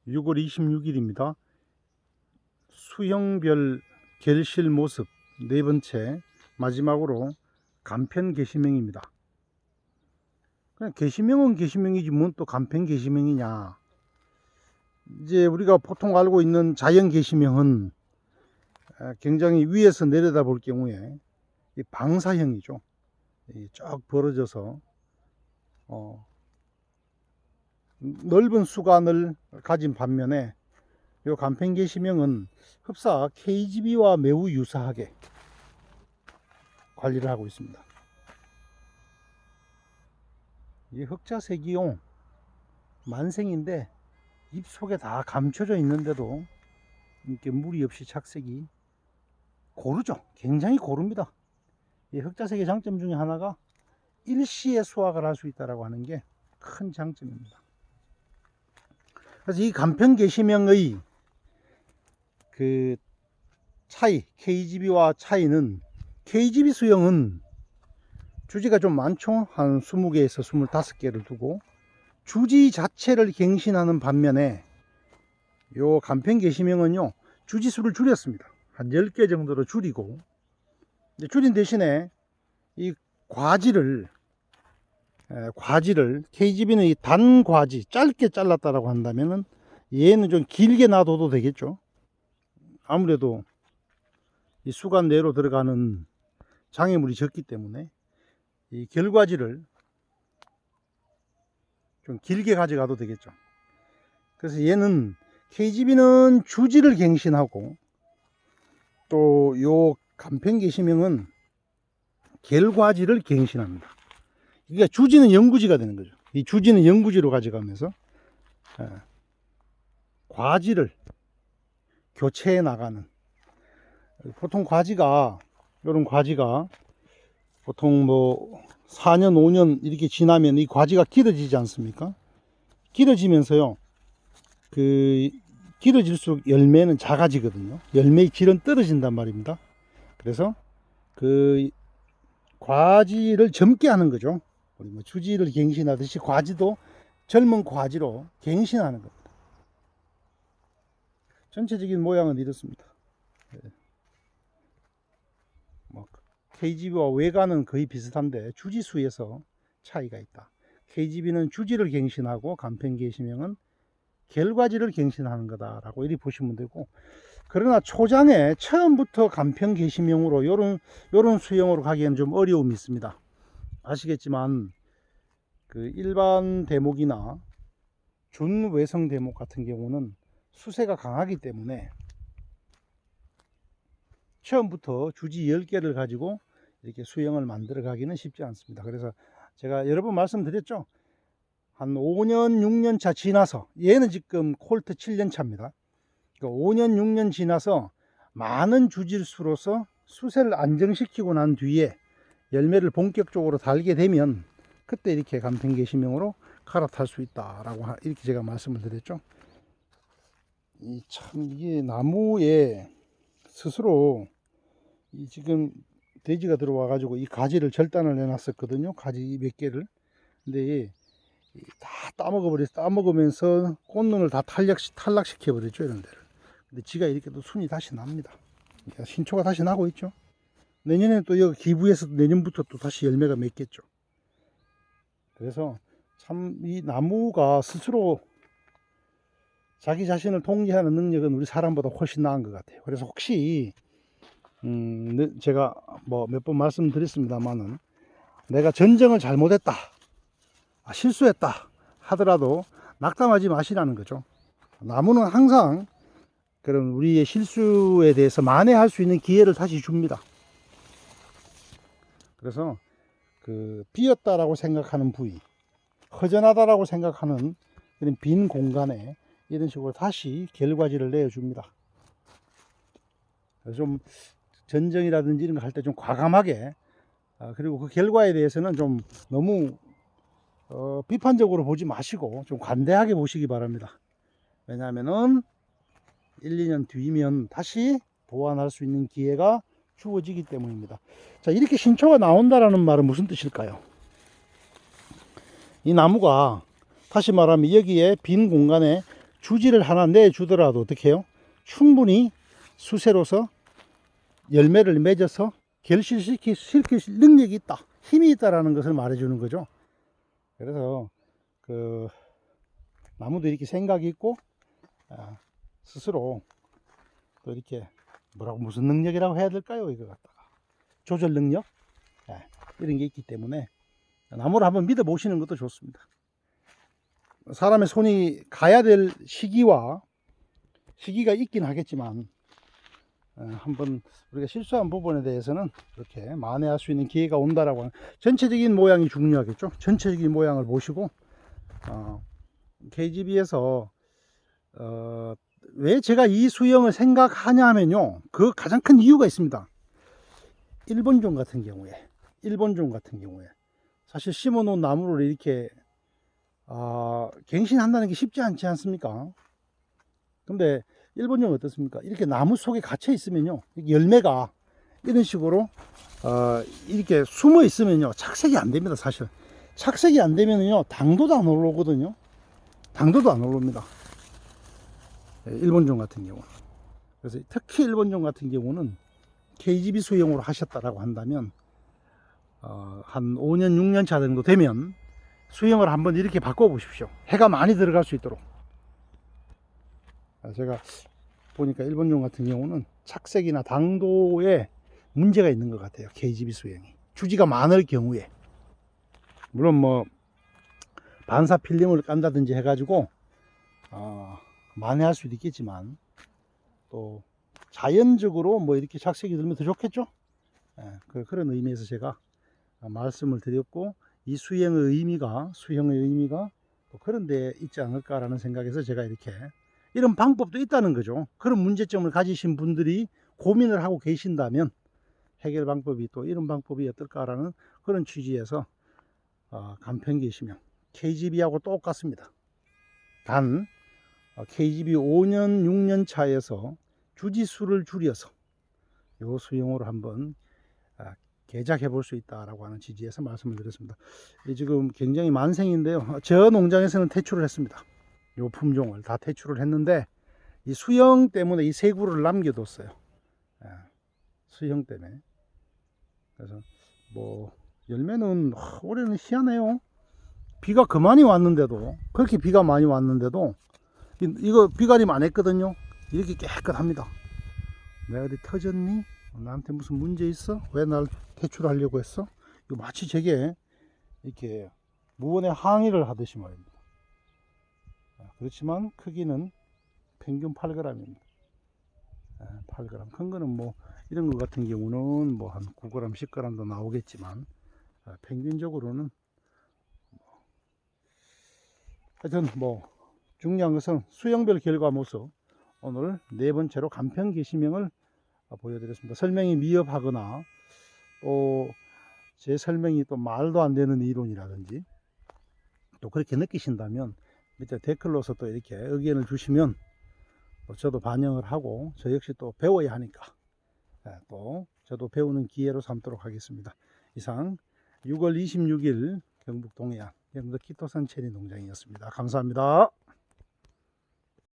6월 26일입니다. 수형별 결실 모습 네 번째 마지막으로 간편 게시명입니다. 그냥 게시명은 게시명이지 뭔 또 간편 게시명이냐. 이제 우리가 보통 알고 있는 자연 게시명은 굉장히 위에서 내려다 볼 경우에 이 방사형이죠. 쫙 벌어져서 넓은 수간을 가진 반면에 이 간편 게시명은 흡사 KGB와 매우 유사하게 관리를 하고 있습니다. 이 흑자색이용 만생인데 잎 속에 다 감춰져 있는데도 이렇게 무리 없이 착색이 고르죠. 굉장히 고릅니다. 이 흑자색의 장점 중에 하나가 일시에 수확을 할 수 있다고 하는 게 큰 장점입니다. 그래서 이 간편 게시명의 그 차이, KGB와 차이는, KGB 수형은 주지가 좀 많죠. 한 20개에서 25개를 두고 주지 자체를 갱신하는 반면에 요 간편 게시명은요, 주지 수를 줄였습니다. 한 10개 정도로 줄이고, 줄인 대신에 이 과지를 KGB는 이 단과지 짧게 잘랐다라고 한다면은 얘는 좀 길게 놔둬도 되겠죠. 아무래도 이 수간 내로 들어가는 장애물이 적기 때문에 이 결과지를 좀 길게 가져가도 되겠죠. 그래서 얘는 KGB는 주지를 갱신하고, 또 요 간편 게시명은 결과지를 갱신합니다. 그러니까 주지는 영구지가 되는 거죠. 이 주지는 영구지로 가져가면서 과지를 교체해 나가는. 보통 과지가, 이런 과지가 보통 뭐 4년 5년 이렇게 지나면 이 과지가 길어지지 않습니까? 길어지면서요, 길어질수록 열매는 작아지거든요. 열매의 질은 떨어진단 말입니다. 그래서 그 과지를 젊게 하는 거죠. 우리 뭐 주지를 갱신하듯이 과지도 젊은 과지로 갱신하는 겁니다. 전체적인 모양은 이렇습니다. KGB와 외관은 거의 비슷한데 주지수에서 차이가 있다. KGB는 주지를 갱신하고 간편 게시명은 결과지를 갱신하는 거다라고 이렇게 보시면 되고, 그러나 초장에 처음부터 간편 게시명으로 요런 수형으로 가기에는 좀 어려움이 있습니다. 아시겠지만 그 일반 대목이나 준외성 대목 같은 경우는 수세가 강하기 때문에 처음부터 주지 10개를 가지고 이렇게 수형을 만들어 가기는 쉽지 않습니다. 그래서 제가 여러 번 말씀드렸죠. 한 5년 6년 차 지나서, 얘는 지금 콜트 7년 차입니다. 그러니까 5년 6년 지나서 많은 주질수로서 수세를 안정시키고 난 뒤에 열매를 본격적으로 달게 되면 그때 이렇게 간편 게시명으로 갈아탈 수 있다라고 이렇게 제가 말씀을 드렸죠. 이게 나무에 스스로 지금 돼지가 들어와 가지고 이 가지를 절단을 해놨었거든요. 가지 몇 개를. 근데 다 따먹으면서 꽃눈을 다 탈락시켜 버렸죠, 이런 데를. 근데 지가 이렇게 또 순이 다시 납니다. 그러니까 신초가 다시 나고 있죠. 내년에 또 여기 기부해서 내년부터 또 다시 열매가 맺겠죠. 그래서 참 이 나무가 스스로 자기 자신을 통제하는 능력은 우리 사람보다 훨씬 나은 것 같아요. 그래서 혹시 제가 뭐 몇 번 말씀드렸습니다만은, 내가 전정을 잘못했다, 실수했다 하더라도 낙담하지 마시라는 거죠. 나무는 항상 그런 우리의 실수에 대해서 만회할 수 있는 기회를 다시 줍니다. 그래서 그 비었다라고 생각하는 부위, 허전하다라고 생각하는 그런 빈 공간에 이런 식으로 다시 결과지를 내어줍니다. 그래서 좀 전정이라든지 이런 거 할 때 좀 과감하게, 그리고 그 결과에 대해서는 좀 너무 비판적으로 보지 마시고 좀 관대하게 보시기 바랍니다. 왜냐하면은 1, 2년 뒤면 다시 보완할 수 있는 기회가 주어지기 때문입니다. 자, 이렇게 신초가 나온다라는 말은 무슨 뜻일까요? 이 나무가 다시 말하면 여기에 빈 공간에 주지를 하나 내주더라도 어떻게 해요? 충분히 수세로서 열매를 맺어서 결실시킬 능력이 있다, 힘이 있다라는 것을 말해주는 거죠. 그래서 그 나무도 이렇게 생각이 있고 스스로 또 이렇게 뭐라고 무슨 능력이라고 해야 될까요? 이거 갖다가 조절 능력 이런 게 있기 때문에 나무를 한번 믿어 보시는 것도 좋습니다. 사람의 손이 가야 될 시기가 있긴 하겠지만 한번 우리가 실수한 부분에 대해서는 이렇게 만회할 수 있는 기회가 온다라고 하는, 전체적인 모양이 중요하겠죠. 전체적인 모양을 보시고 KGB에서 왜 제가 이 수형을 생각하냐면요, 그 가장 큰 이유가 있습니다. 일본종 같은 경우에 사실 심어 놓은 나무를 이렇게 갱신한다는 게 쉽지 않지 않습니까? 근데 일본종은 어떻습니까? 이렇게 나무 속에 갇혀 있으면요, 열매가 이런 식으로 이렇게 숨어 있으면요 착색이 안 됩니다. 사실 착색이 안 되면요 당도도 안 올라오거든요. 당도도 안 올라옵니다, 일본종 같은 경우는. 그래서 특히 일본종 같은 경우는 KGB 수형으로 하셨다라고 한다면 한 5년 6년 차 정도 되면 수형을 한번 이렇게 바꿔 보십시오. 해가 많이 들어갈 수 있도록. 제가 보니까 일본종 같은 경우는 착색이나 당도에 문제가 있는 것 같아요. KGB 수형이 주지가 많을 경우에. 물론 뭐 반사 필름을 깐다든지 해가지고 만회할 수도 있겠지만, 또 자연적으로 뭐 이렇게 착색이 들면 더 좋겠죠. 그런 의미에서 제가 말씀을 드렸고, 이 수형의 의미가 또 그런 데 있지 않을까라는 생각에서 제가 이렇게, 이런 방법도 있다는 거죠. 그런 문제점을 가지신 분들이 고민을 하고 계신다면 해결 방법이 또 이런 방법이 어떨까라는 그런 취지에서 간편 계시면 KGB하고 똑같습니다. 단 KGB 5년 6년 차에서 주지수를 줄여서 요 수용으로 한번 개작해 볼 수 있다라고 하는 취지에서 말씀을 드렸습니다. 지금 굉장히 만생인데요, 저 농장에서는 퇴출을 했습니다. 요 품종을 다 퇴출을 했는데 이 수형 때문에 이 세 그루를 남겨뒀어요. 수형 때문에. 그래서 뭐 열매는 올해는 희한해요. 비가 그만이 왔는데도, 그렇게 비가 많이 왔는데도 이거 비가림 안 했거든요. 이렇게 깨끗합니다. 내가 어디 터졌니? 나한테 무슨 문제 있어? 왜 날 퇴출하려고 했어? 이거 마치 제게 이렇게 무언의 항의를 하듯이 말입니다. 그렇지만 크기는 평균 8g입니다. 8g. 큰 거는 뭐 이런 거 같은 경우는 뭐 한 9g, 10g도 나오겠지만 평균적으로는 하여튼 뭐 중요한 것은 수형별 결과 모습, 오늘 네 번째로 간편 게시명을 보여드렸습니다. 설명이 미흡하거나 또 제 설명이 또 말도 안 되는 이론이라든지 또 그렇게 느끼신다면 밑에 댓글로서 또 이렇게 의견을 주시면 또 저도 반영을 하고, 저 역시 또 배워야 하니까 또 저도 배우는 기회로 삼도록 하겠습니다. 이상 6월 26일 경북 동해안 영덕 키토산 체리 농장이었습니다. 감사합니다.